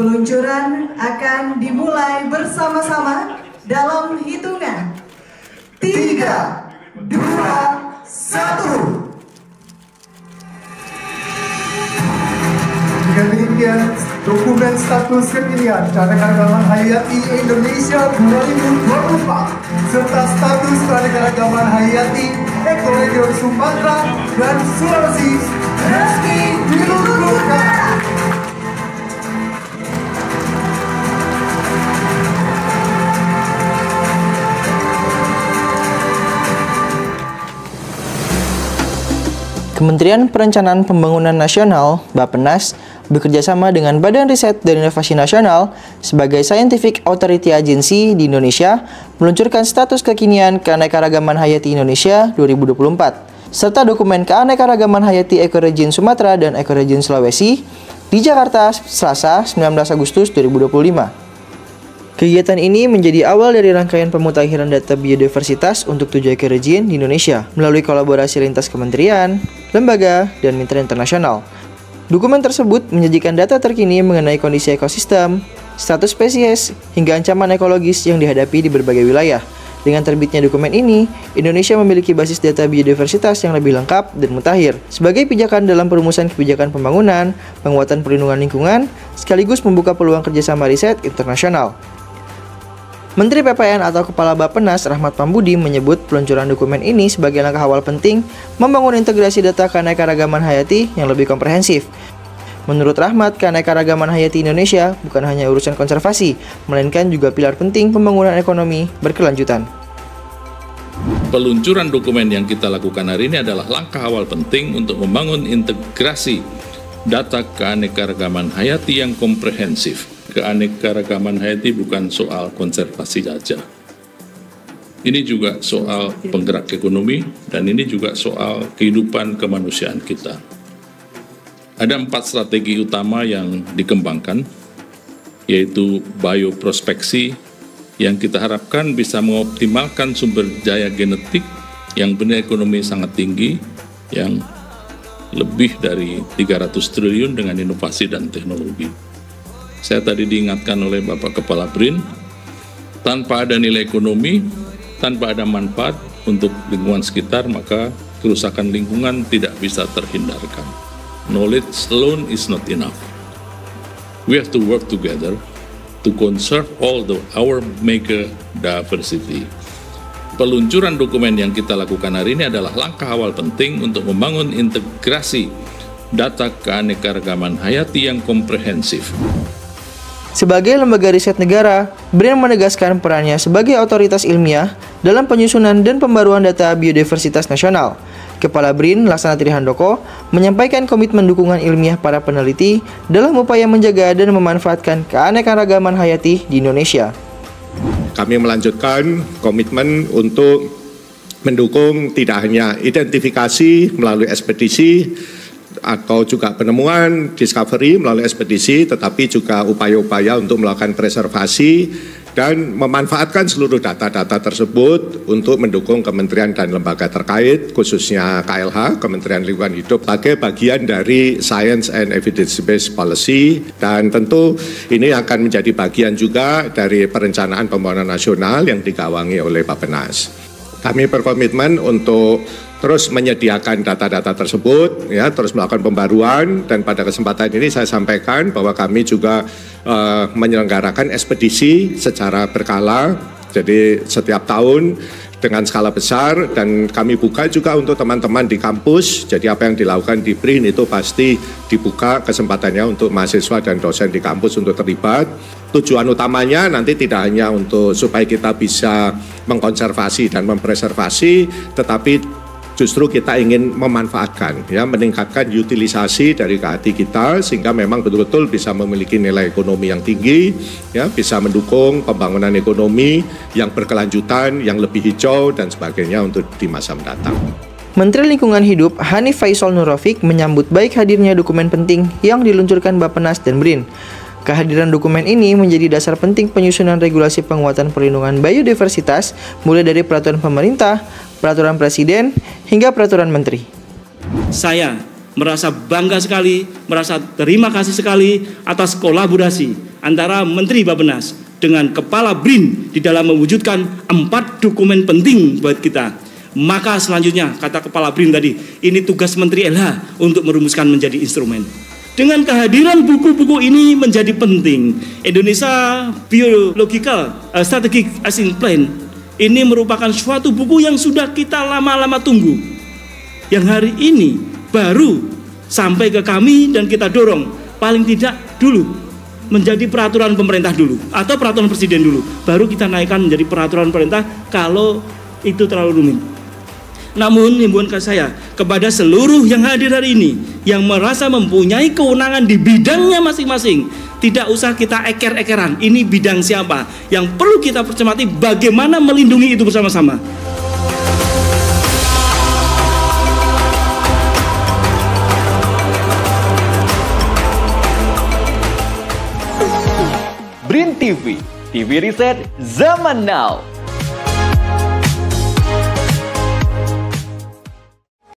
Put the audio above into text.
Peluncuran akan dimulai bersama-sama dalam hitungan 3, 2, 1. Dengan demikian, dokumen status kekinian keanekaragaman hayati Indonesia 2024 serta status keanekaragaman hayati ekoregion Sumatera dan Sulawesi resmi diluncurkan. Kementerian Perencanaan Pembangunan Nasional (Bappenas) bekerjasama dengan Badan Riset dan Inovasi Nasional sebagai Scientific Authority Agency di Indonesia meluncurkan status kekinian keanekaragaman hayati Indonesia 2024 serta dokumen keanekaragaman hayati ekoregion Sumatera dan ekoregion Sulawesi di Jakarta Selasa 19 Agustus 2025. Kegiatan ini menjadi awal dari rangkaian pemutakhiran data biodiversitas untuk 7 ekoregion di Indonesia melalui kolaborasi lintas kementerian, lembaga, dan mitra internasional. Dokumen tersebut menyajikan data terkini mengenai kondisi ekosistem, status spesies, hingga ancaman ekologis yang dihadapi di berbagai wilayah. Dengan terbitnya dokumen ini, Indonesia memiliki basis data biodiversitas yang lebih lengkap dan mutakhir sebagai pijakan dalam perumusan kebijakan pembangunan, penguatan perlindungan lingkungan, sekaligus membuka peluang kerjasama riset internasional. Menteri PPN atau Kepala Bappenas Rahmat Pambudi menyebut peluncuran dokumen ini sebagai langkah awal penting membangun integrasi data keanekaragaman hayati yang lebih komprehensif. Menurut Rahmat, keanekaragaman hayati Indonesia bukan hanya urusan konservasi, melainkan juga pilar penting pembangunan ekonomi berkelanjutan. Peluncuran dokumen yang kita lakukan hari ini adalah langkah awal penting untuk membangun integrasi data keanekaragaman hayati yang komprehensif. Keanekaragaman hayati bukan soal konservasi saja. Ini juga soal penggerak ekonomi dan ini juga soal kehidupan kemanusiaan kita. Ada 4 strategi utama yang dikembangkan, yaitu bioprospeksi yang kita harapkan bisa mengoptimalkan sumber daya genetik yang bernilai ekonomi sangat tinggi, yang lebih dari 300 triliun dengan inovasi dan teknologi. Saya tadi diingatkan oleh Bapak Kepala BRIN, tanpa ada nilai ekonomi, tanpa ada manfaat untuk lingkungan sekitar, maka kerusakan lingkungan tidak bisa terhindarkan. Knowledge alone is not enough. We have to work together to conserve our mega diversity. Peluncuran dokumen yang kita lakukan hari ini adalah langkah awal penting untuk membangun integrasi data keanekaragaman hayati yang komprehensif. Sebagai lembaga riset negara, BRIN menegaskan perannya sebagai otoritas ilmiah dalam penyusunan dan pembaruan data biodiversitas nasional. Kepala BRIN, Laksana Trihandoko, menyampaikan komitmen dukungan ilmiah para peneliti dalam upaya menjaga dan memanfaatkan keanekaragaman hayati di Indonesia. Kami melanjutkan komitmen untuk mendukung tidak hanya identifikasi melalui ekspedisi, atau juga penemuan, discovery melalui ekspedisi, tetapi juga upaya-upaya untuk melakukan preservasi dan memanfaatkan seluruh data-data tersebut untuk mendukung kementerian dan lembaga terkait, khususnya KLH, Kementerian Lingkungan Hidup, sebagai bagian dari Science and Evidence-Based Policy, dan tentu ini akan menjadi bagian juga dari perencanaan pembangunan nasional yang digawangi oleh Bappenas. Kami berkomitmen untuk terus menyediakan data-data tersebut, ya, terus melakukan pembaruan, dan pada kesempatan ini saya sampaikan bahwa kami juga menyelenggarakan ekspedisi secara berkala, jadi setiap tahun dengan skala besar, dan kami buka juga untuk teman-teman di kampus. Jadi apa yang dilakukan di BRIN itu pasti dibuka kesempatannya untuk mahasiswa dan dosen di kampus untuk terlibat. Tujuan utamanya nanti tidak hanya untuk supaya kita bisa mengkonservasi dan mempreservasi, tetapi justru kita ingin memanfaatkan, ya, meningkatkan utilisasi dari KHT kita sehingga memang betul-betul bisa memiliki nilai ekonomi yang tinggi, ya, bisa mendukung pembangunan ekonomi yang berkelanjutan, yang lebih hijau dan sebagainya untuk di masa mendatang. Menteri Lingkungan Hidup Hanif Faisal Nurrafiq menyambut baik hadirnya dokumen penting yang diluncurkan Bappenas dan BRIN. Kehadiran dokumen ini menjadi dasar penting penyusunan regulasi penguatan perlindungan biodiversitas mulai dari peraturan pemerintah, peraturan presiden, hingga peraturan menteri. Saya merasa bangga sekali, merasa terima kasih sekali atas kolaborasi antara Menteri Bappenas dengan Kepala BRIN di dalam mewujudkan 4 dokumen penting buat kita. Maka selanjutnya, kata Kepala BRIN tadi, ini tugas Menteri LH untuk merumuskan menjadi instrumen. Dengan kehadiran buku-buku ini menjadi penting. Indonesia Biological Strategic Action Plan ini merupakan suatu buku yang sudah kita lama-lama tunggu. Yang hari ini baru sampai ke kami dan kita dorong paling tidak dulu menjadi peraturan pemerintah dulu atau peraturan presiden dulu, baru kita naikkan menjadi peraturan pemerintah kalau itu terlalu rumit. Namun himbauan saya kepada seluruh yang hadir hari ini yang merasa mempunyai kewenangan di bidangnya masing-masing, tidak usah kita eker-ekeran ini bidang siapa. Yang perlu kita cermati bagaimana melindungi itu bersama-sama. BRIN TV, TV Riset Zaman Now.